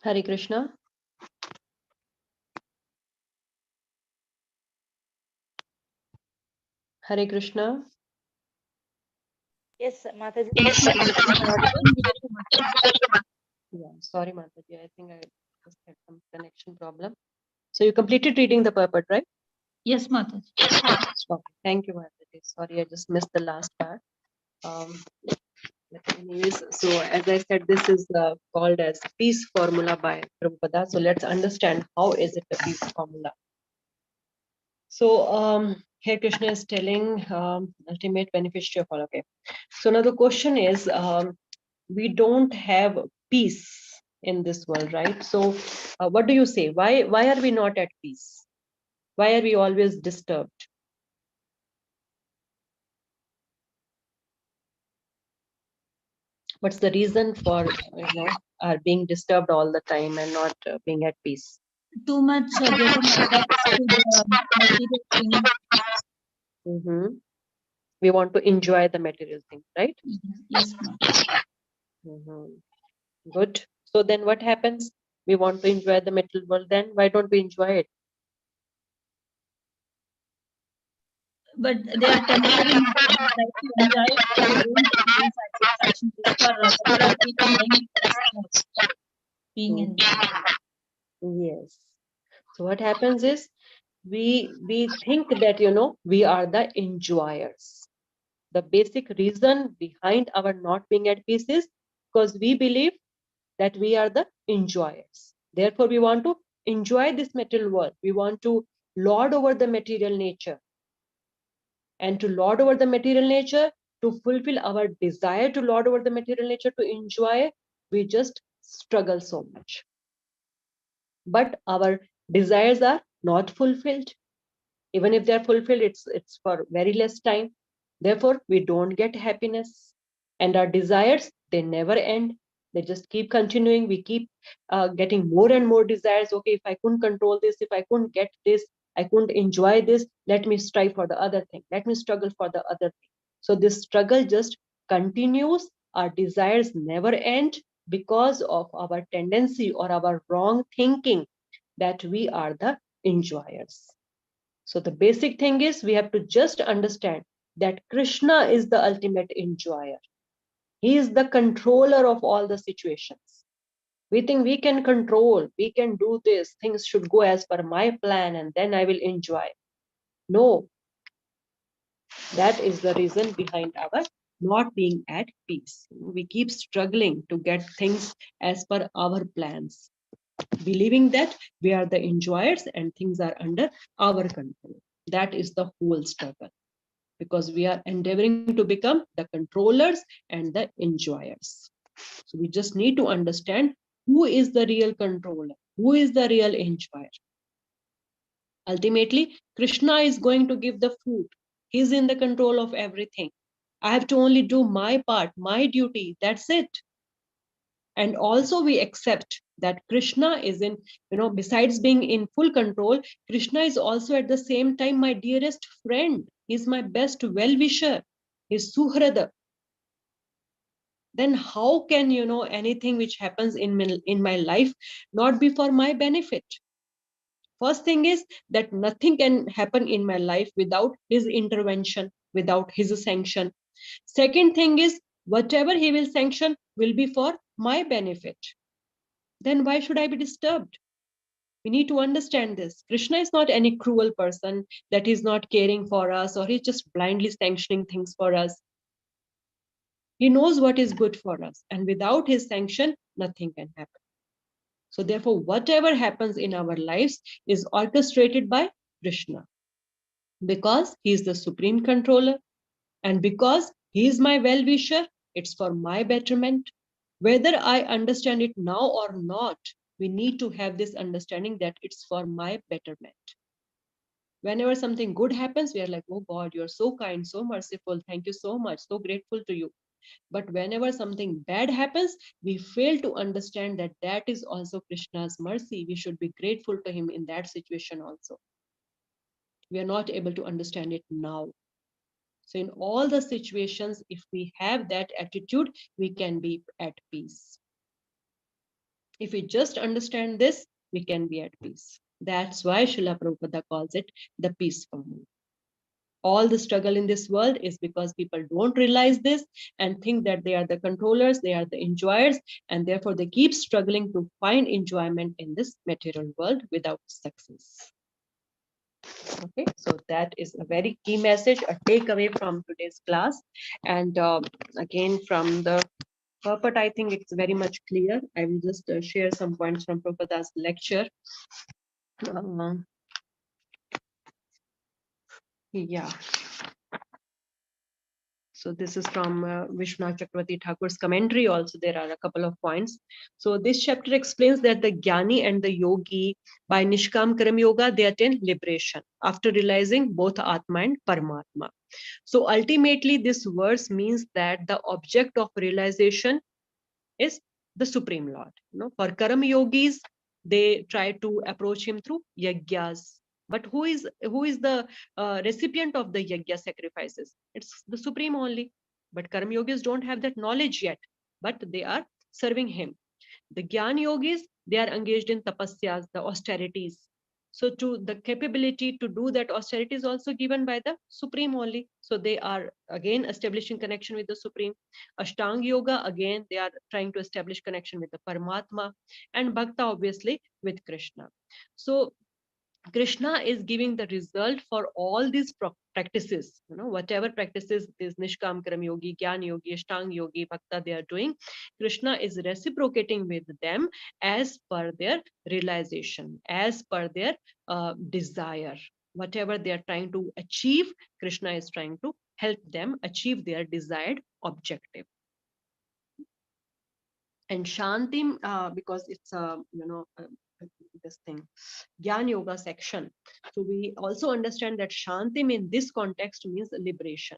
Hare Krishna. Hare Krishna. Yes, Mataji. Yeah, sorry, Mataji. I think I just had some connection problem. So you completed reading the purport, right? Yes, Mataji. Okay. Thank you, Mataji. Sorry, I just missed the last part. But anyways, so as I said, this is called as peace formula by Prabhupada. So let's understand how is it a peace formula. So here Krishna is telling ultimate beneficiary of all. Okay. So now the question is, we don't have peace in this world, right? So what do you say? Why are we not at peace? Why are we always disturbed? What's the reason for our being disturbed all the time and not being at peace? Too much getting attached to the material thing. Mm-hmm. We want to enjoy the material thing, right? Yes, ma'am. Mm-hmm. Good. So then what happens? We want to enjoy the material world. Then why don't we enjoy it? But they are temporary. We try to enjoy it, but they don't bring satisfaction. Just for regular people, then it's being enjoyed. Yes. So what happens is we think that we are the enjoyers. The basic reason behind our not being at peace is because we believe that we are the enjoyers. Therefore, we want to enjoy this material world. We want to lord over the material nature. And to lord over the material nature, to fulfill our desire to lord over the material nature, to enjoy, we just struggle so much. But our desires are not fulfilled. Even if they're fulfilled, it's for very less time. Therefore, we don't get happiness. And our desires, they never end. They just keep continuing. We keep getting more and more desires. Okay, if I couldn't control this, if I couldn't get this, I couldn't enjoy this, let me strive for the other thing. Let me struggle for the other thing. So this struggle just continues. Our desires never end because of our tendency or our wrong thinking that we are the enjoyers. So the basic thing is we have to just understand that Krishna is the ultimate enjoyer. He is the controller of all the situations. We think we can control, we can do this, things should go as per my plan and then I will enjoy. No, that is the reason behind our not being at peace. We keep struggling to get things as per our plans, believing that we are the enjoyers and things are under our control. That is the whole struggle, because we are endeavoring to become the controllers and the enjoyers. So we just need to understand who is the real controller, who is the real enjoyer. Ultimately, Krishna is going to give the food. He's in the control of everything. I have to only do my part, my duty. That's it. And also we accept that Krishna is in, besides being in full control, Krishna is also at the same time my dearest friend. He's my best well-wisher. He's Suhrada. Then how can, anything which happens in my life not be for my benefit? First thing is that nothing can happen in my life without his intervention, without his sanction. Second thing is whatever he will sanction will be for my benefit. Then why should I be disturbed? We need to understand this. Krishna is not any cruel person that is not caring for us or he's just blindly sanctioning things for us. He knows what is good for us, and without his sanction, nothing can happen. So therefore, whatever happens in our lives is orchestrated by Krishna, because he is the supreme controller, and because he is my well-wisher, it's for my betterment. Whether I understand it now or not, we need to have this understanding that it's for my betterment. Whenever something good happens, we are like, oh God, you're so kind, so merciful. Thank you so much. So grateful to you. But whenever something bad happens, we fail to understand that that is also Krishna's mercy. We should be grateful to him in that situation also. We are not able to understand it now. So in all the situations, if we have that attitude, we can be at peace. If we just understand this, we can be at peace. That's why Srila Prabhupada calls it the peaceful moon. All the struggle in this world is because people don't realize this and think that they are the controllers, they are the enjoyers, and therefore they keep struggling to find enjoyment in this material world without success. Okay, so that is a very key message, a takeaway from today's class. And again, from the purport, I think it's very much clear. I will just share some points from Prabhupada's lecture. Yeah. So this is from Vishwanath Chakravarti Thakur's commentary. Also, there are a couple of points. So this chapter explains that the Jnani and the Yogi, by Nishkam Karam Yoga, they attain liberation after realizing both Atma and Paramatma. So ultimately, this verse means that the object of realization is the Supreme Lord. You know, for Karam Yogis, they try to approach him through yagyas. But who is the recipient of the yagya sacrifices? It's the Supreme only. But Karam Yogis don't have that knowledge yet, but they are serving him. The Gyan Yogis, they are engaged in tapasyas, the austerities. So to the capability to do that austerity is also given by the Supreme only. So they are again establishing connection with the Supreme. Ashtanga Yoga, again, they are trying to establish connection with the Paramatma, and Bhakta, obviously, with Krishna. So Krishna is giving the result for all these practices, you know, whatever practices this Nishkam Karam Yogi, Gyan Yogi, Ashtang Yogi, Bhakta they are doing, Krishna is reciprocating with them as per their realization, as per their desire. Whatever they are trying to achieve, Krishna is trying to help them achieve their desired objective. And Shantim, because it's this thing, Gyan Yoga section. So we also understand that Shantim in this context means liberation.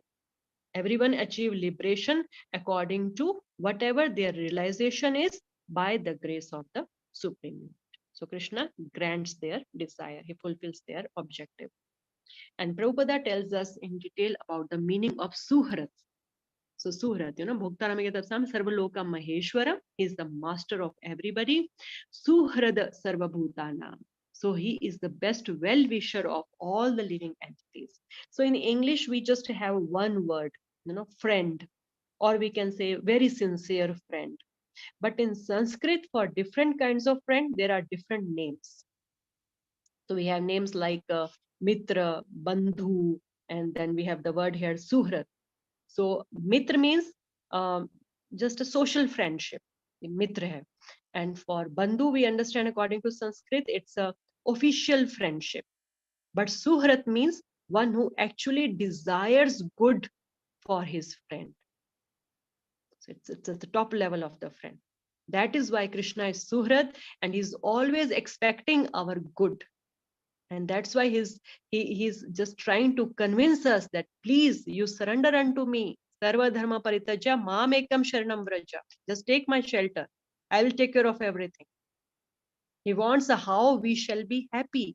Everyone achieve liberation according to whatever their realization is by the grace of the Supreme. So Krishna grants their desire. He fulfills their objective. And Prabhupada tells us in detail about the meaning of Suhrat. So Suhrat, Bhoktarama Tatsam Sarvaloka Maheshwara is the master of everybody. Suhrad Sarvabhutana. So he is the best well-wisher of all the living entities. So in English, we just have one word, friend, or we can say very sincere friend. But in Sanskrit, for different kinds of friend, there are different names. So we have names like Mitra, Bandhu, and then we have the word here, Suhrat. So Mitra means just a social friendship. Mitra hai. And for Bandhu, we understand according to Sanskrit, it's a official friendship. But Suhrat means one who actually desires good for his friend. So it's at the top level of the friend. That is why Krishna is Suhrat, and he's always expecting our good. And that's why he's just trying to convince us that please, you surrender unto me. Sarva dharma paritaja mam ekam sharanam vraja. Just take my shelter. I will take care of everything. He wants how we shall be happy.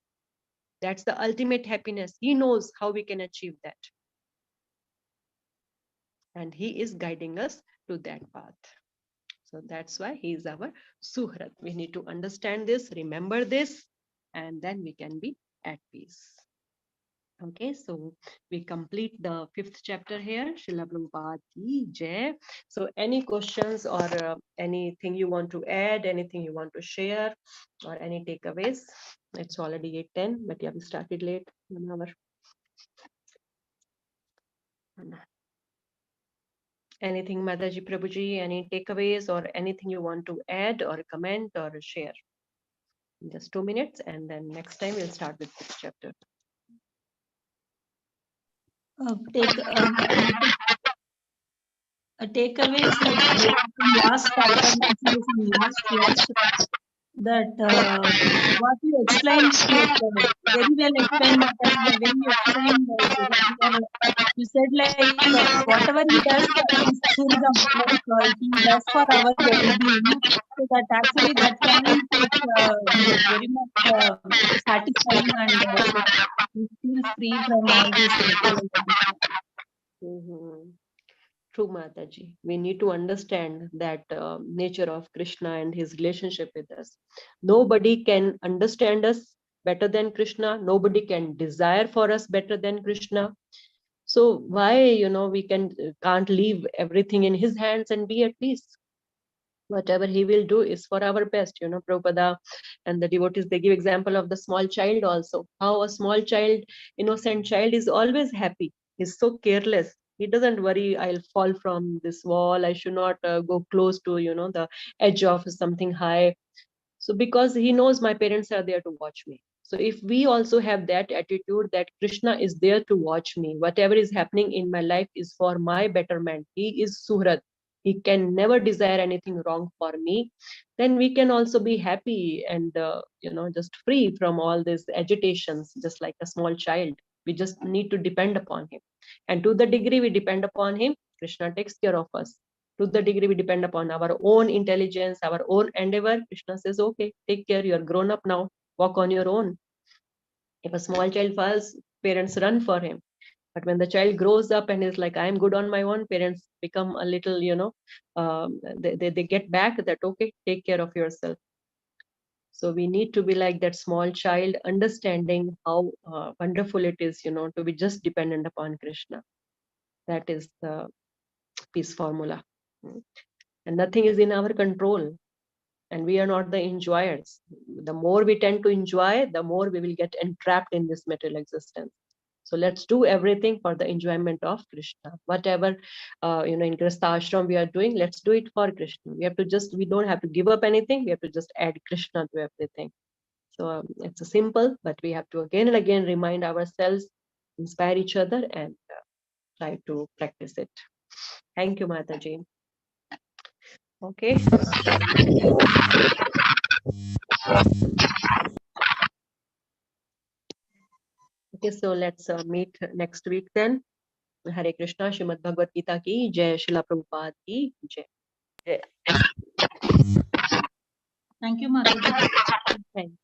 That's the ultimate happiness. He knows how we can achieve that. And he is guiding us to that path. So that's why he is our Suhrat. We need to understand this, remember this, and then we can be at peace. Okay, so we complete the 5th chapter here. Srila Prabhupada ki jai. So any questions or anything you want to add, anything you want to share, or any takeaways? It's already 8:10, but yeah, we started late, 1 hour. Anything, Mataji, Prabhuji, any takeaways or anything you want to add or comment or share? Just 2 minutes, and then next time we'll start with this chapter. Takeaway is like last chapter, last verse, that what you explained is like very well explained. When you explained, you said like whatever he does is tourism, like he does for our well-being. So that actually that point is very much satisfying, and we feel free from all these. True, Mataji. We need to understand that nature of Krishna and his relationship with us. Nobody can understand us better than Krishna. Nobody can desire for us better than Krishna. So why, we can't leave everything in his hands and be at peace? Whatever he will do is for our best. Prabhupada and the devotees, they give example of the small child also. How a small child, innocent child, is always happy. He's so careless. He doesn't worry, I'll fall from this wall, I should not go close to, the edge of something high. So because he knows my parents are there to watch me. So if we also have that attitude that Krishna is there to watch me, whatever is happening in my life is for my betterment. He is Suhrat. He can never desire anything wrong for me. Then we can also be happy and just free from all these agitations, just like a small child. We just need to depend upon him. And to the degree we depend upon him, Krishna takes care of us. To the degree we depend upon our own intelligence, our own endeavor, Krishna says, okay, take care, you're grown up now, walk on your own. If a small child falls, parents run for him. But when the child grows up and is like, I'm good on my own, parents become a little, they get back that, okay, take care of yourself. So we need to be like that small child, understanding how wonderful it is, to be just dependent upon Krishna. That is the peace formula. And nothing is in our control. And we are not the enjoyers. The more we tend to enjoy, the more we will get entrapped in this material existence. So let's do everything for the enjoyment of Krishna. Whatever, in Kṛṣṇa ashram we are doing, let's do it for Krishna. We don't have to give up anything. We have to just add Krishna to everything. So it's a simple, but we have to again and again remind ourselves, inspire each other, and try to practice it. Thank you, Mataji. Okay. Okay, so let's meet next week then. Hare Krishna, Srimad Bhagavad Gita ki Jai, Srila Prabhupada ki Jai. Thank you, Mataji. Thank you.